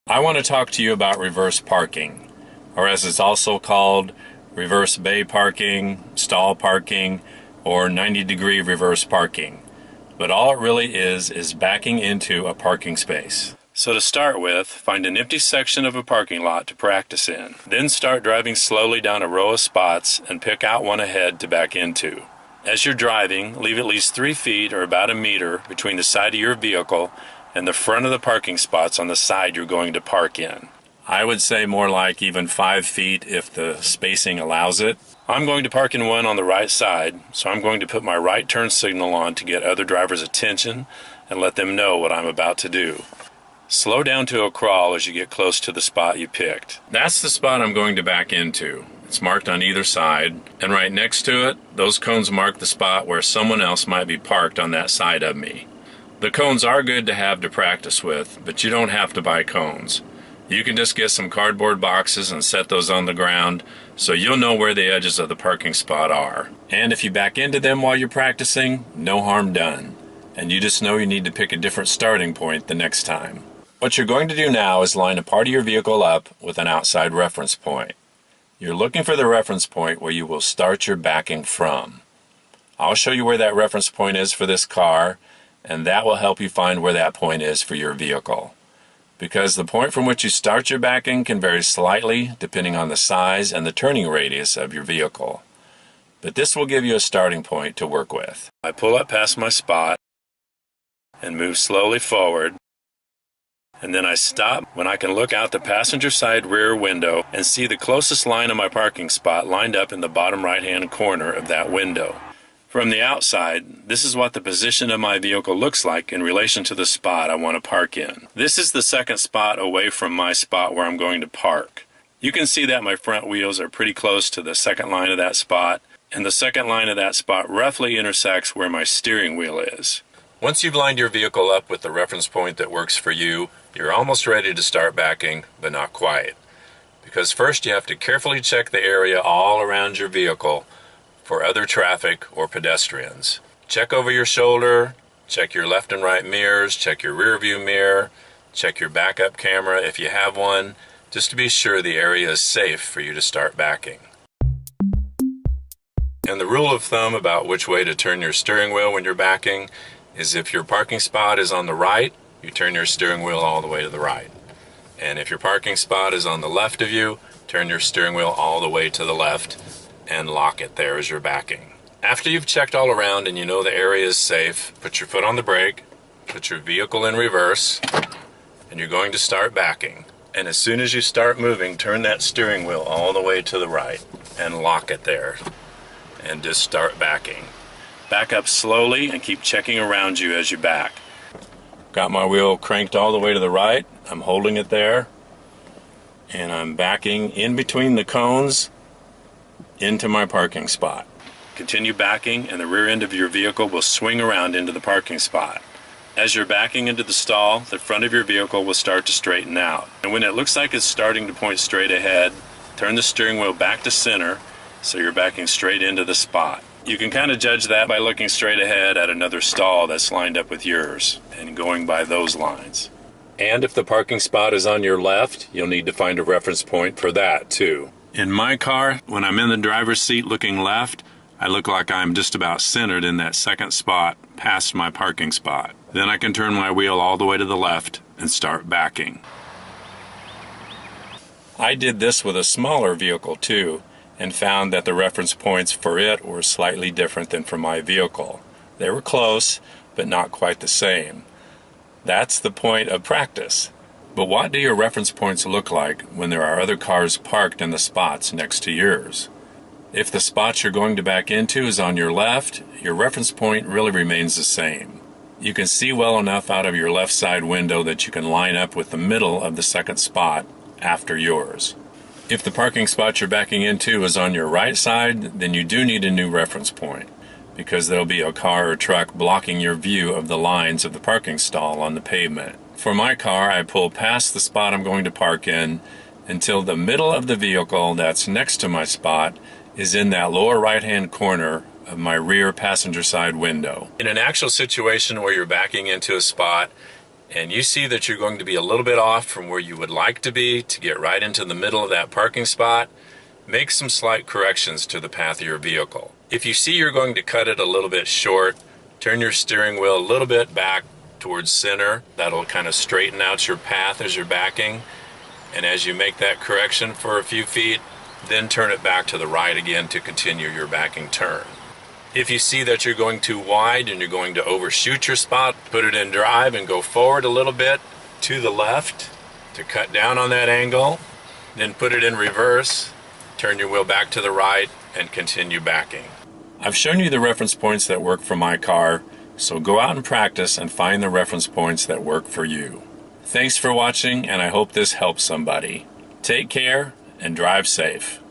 I want to talk to you about reverse parking, or as it's also called, reverse bay parking, stall parking, or 90-degree reverse parking. But all it really is backing into a parking space. So to start with, find an empty section of a parking lot to practice in. Then start driving slowly down a row of spots and pick out one ahead to back into. As you're driving, leave at least 3 feet or about a meter between the side of your vehicle and the front of the parking spots on the side you're going to park in. I would say more like even 5 feet if the spacing allows it. I'm going to park in one on the right side, so I'm going to put my right turn signal on to get other drivers' attention and let them know what I'm about to do. Slow down to a crawl as you get close to the spot you picked. That's the spot I'm going to back into. It's marked on either side, and right next to it, those cones mark the spot where someone else might be parked on that side of me. The cones are good to have to practice with, but you don't have to buy cones. You can just get some cardboard boxes and set those on the ground so you'll know where the edges of the parking spot are. And if you back into them while you're practicing, no harm done. And you just know you need to pick a different starting point the next time. What you're going to do now is line a part of your vehicle up with an outside reference point. You're looking for the reference point where you will start your backing from. I'll show you where that reference point is for this car, and that will help you find where that point is for your vehicle. Because the point from which you start your backing can vary slightly depending on the size and the turning radius of your vehicle. But this will give you a starting point to work with. I pull up past my spot and move slowly forward, and then I stop when I can look out the passenger side rear window and see the closest line of my parking spot lined up in the bottom right-hand corner of that window. From the outside, this is what the position of my vehicle looks like in relation to the spot I want to park in. This is the second spot away from my spot where I'm going to park. You can see that my front wheels are pretty close to the second line of that spot, and the second line of that spot roughly intersects where my steering wheel is. Once you've lined your vehicle up with the reference point that works for you, you're almost ready to start backing, but not quite. Because first you have to carefully check the area all around your vehicle for other traffic or pedestrians. Check over your shoulder, check your left and right mirrors, check your rear view mirror, check your backup camera if you have one, just to be sure the area is safe for you to start backing. And the rule of thumb about which way to turn your steering wheel when you're backing is if your parking spot is on the right, you turn your steering wheel all the way to the right. And if your parking spot is on the left of you, turn your steering wheel all the way to the left and lock it there as you're backing. After you've checked all around and you know the area is safe, put your foot on the brake, put your vehicle in reverse, and you're going to start backing. And as soon as you start moving, turn that steering wheel all the way to the right and lock it there. And just start backing. Back up slowly and keep checking around you as you back. Got my wheel cranked all the way to the right. I'm holding it there. And I'm backing in between the cones into my parking spot. Continue backing and the rear end of your vehicle will swing around into the parking spot. As you're backing into the stall, the front of your vehicle will start to straighten out. And when it looks like it's starting to point straight ahead, turn the steering wheel back to center so you're backing straight into the spot. You can kind of judge that by looking straight ahead at another stall that's lined up with yours and going by those lines. And if the parking spot is on your left, you'll need to find a reference point for that too. In my car, when I'm in the driver's seat looking left, I look like I'm just about centered in that second spot past my parking spot. Then I can turn my wheel all the way to the left and start backing. I did this with a smaller vehicle too, and found that the reference points for it were slightly different than for my vehicle. They were close, but not quite the same. That's the point of practice. But what do your reference points look like when there are other cars parked in the spots next to yours? If the spot you're going to back into is on your left, your reference point really remains the same. You can see well enough out of your left side window that you can line up with the middle of the second spot after yours. If the parking spot you're backing into is on your right side, then you do need a new reference point, because there'll be a car or truck blocking your view of the lines of the parking stall on the pavement. For my car, I pull past the spot I'm going to park in until the middle of the vehicle that's next to my spot is in that lower right-hand corner of my rear passenger side window. In an actual situation where you're backing into a spot and you see that you're going to be a little bit off from where you would like to be to get right into the middle of that parking spot, make some slight corrections to the path of your vehicle. If you see you're going to cut it a little bit short, turn your steering wheel a little bit back towards center. That'll kind of straighten out your path as you're backing. And as you make that correction for a few feet, then turn it back to the right again to continue your backing turn. If you see that you're going too wide and you're going to overshoot your spot, put it in drive and go forward a little bit to the left to cut down on that angle. Then put it in reverse, turn your wheel back to the right, and continue backing. I've shown you the reference points that work for my car, so go out and practice and find the reference points that work for you. Thanks for watching, and I hope this helps somebody. Take care and drive safe.